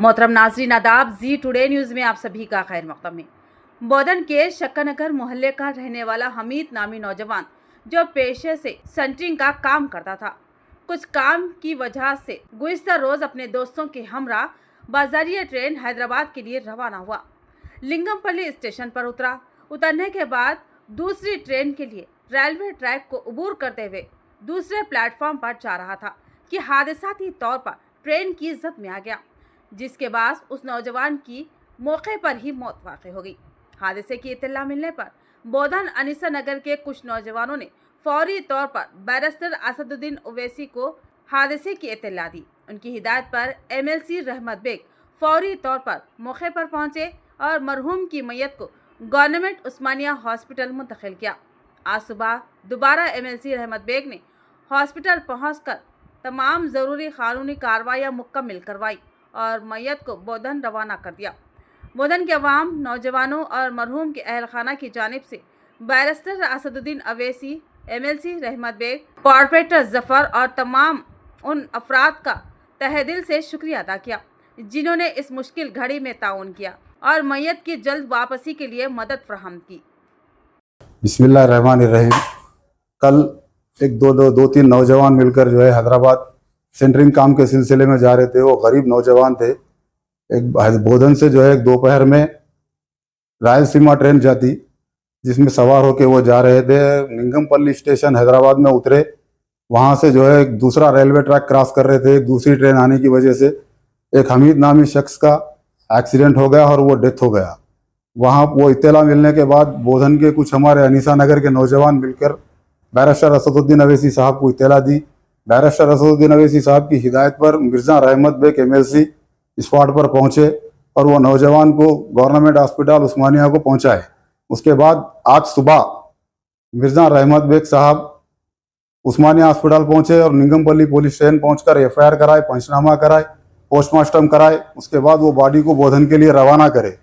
मोहतरम नाजरीन आदाब, जी टुडे न्यूज़ में आप सभी का खैर मक़दम है। बोधन के शक्करनगर मोहल्ले का रहने वाला हमीद नामी नौजवान जो पेशे से सेंटरिंग का काम करता था, कुछ काम की वजह से गुज़िश्ता रोज़ अपने दोस्तों के हमरा बाजारिया ट्रेन हैदराबाद के लिए रवाना हुआ। लिंगमपल्ली स्टेशन पर उतरने के बाद दूसरी ट्रेन के लिए रेलवे ट्रैक को अबूर करते हुए दूसरे प्लेटफॉर्म पर जा रहा था कि हादसाती तौर पर ट्रेन की जद में आ गया, जिसके बाद उस नौजवान की मौके पर ही मौत वाक़ हो गई। हादसे की इत्तला मिलने पर बोधन अनीसा नगर के कुछ नौजवानों ने फौरी तौर पर बैरिस्टर असदुद्दीन ओवैसी को हादसे की इत्तला दी। उनकी हिदायत पर एमएलसी रहमत बेग फौरी तौर पर मौके पर पहुंचे और मरहूम की मैयत को गवर्नमेंट उस्मानिया हॉस्पिटल मुंतकिल किया। आज सुबह दोबारा एमएलसी रहमत बेग ने हॉस्पिटल पहुंचकर तमाम ज़रूरी कानूनी कार्रवाइयाँ मुकम्मल करवाई और मैयत को बोधन रवाना कर दिया। बोधन के अवाम, नौजवानों और मरहूम के अहल खाना की जानिब से बैरिस्टर असदुद्दीन ओवैसी, एमएलसी रहमत बेग, कॉर्पोरेटर जफ़र और तमाम उन अफराद का तहे दिल से शुक्रिया अदा किया जिन्होंने इस मुश्किल घड़ी में ताउन किया और मैयत की जल्द वापसी के लिए मदद फराहम की। बिस्मिल्लाहिर्रहमानिर्रहीम। कल एक दो तीन नौजवान मिलकर जो है हैदराबाद सेंटरिंग काम के सिलसिले में जा रहे थे। वो गरीब नौजवान थे। एक बोधन से जो है दोपहर में रायलसीमा ट्रेन जाती, जिसमें सवार होकर वो जा रहे थे। लिंगमपल्ली स्टेशन हैदराबाद में उतरे। वहाँ से जो है एक दूसरा रेलवे ट्रैक क्रॉस कर रहे थे। दूसरी ट्रेन आने की वजह से एक हमीद नामी शख्स का एक्सीडेंट हो गया और वो डेथ हो गया। वहाँ वो इत्तला मिलने के बाद बोधन के कुछ हमारे अनीसा नगर के नौजवान मिलकर बैरिस्टर असदुद्दीन ओवैसी साहब को इत्तला दी। बैरिस्टर असदुद्दीन ओवैसी साहब की हिदायत पर मिर्ज़ा रहमत बेग एमएलसी स्पॉट पर पहुंचे और वो नौजवान को गवर्नमेंट हॉस्पिटल उस्मानिया को पहुंचाए। उसके बाद आज सुबह मिर्ज़ा रहमत बेग साहब उस्मानिया हॉस्पिटल पहुंचे और लिंगमपल्ली पुलिस स्टेशन पहुंचकर एफआईआर कराए, पंचनामा कराए, पोस्टमार्टम कराए। उसके बाद वो बॉडी को बोधन के लिए रवाना करे।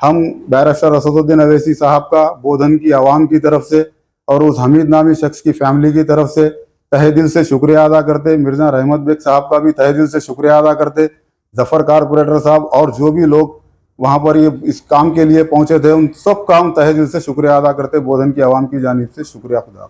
हम बैरिस्टर असदुद्दीन ओवैसी साहब का बोधन की आवाम की तरफ से और उस हमीद नामी शख्स की फैमिली की तरफ से तहे दिल से शुक्रिया अदा करते। मिर्ज़ा रहमत बेग साहब का भी तहे दिल से शुक्रिया अदा करते। जफ़र कॉर्पोरेटर साहब और जो भी लोग वहाँ पर ये इस काम के लिए पहुँचे थे, उन सब का हम तहे दिल से शुक्रिया अदा करते। बोधन की आवाम की जानिब से शुक्रिया खुदा।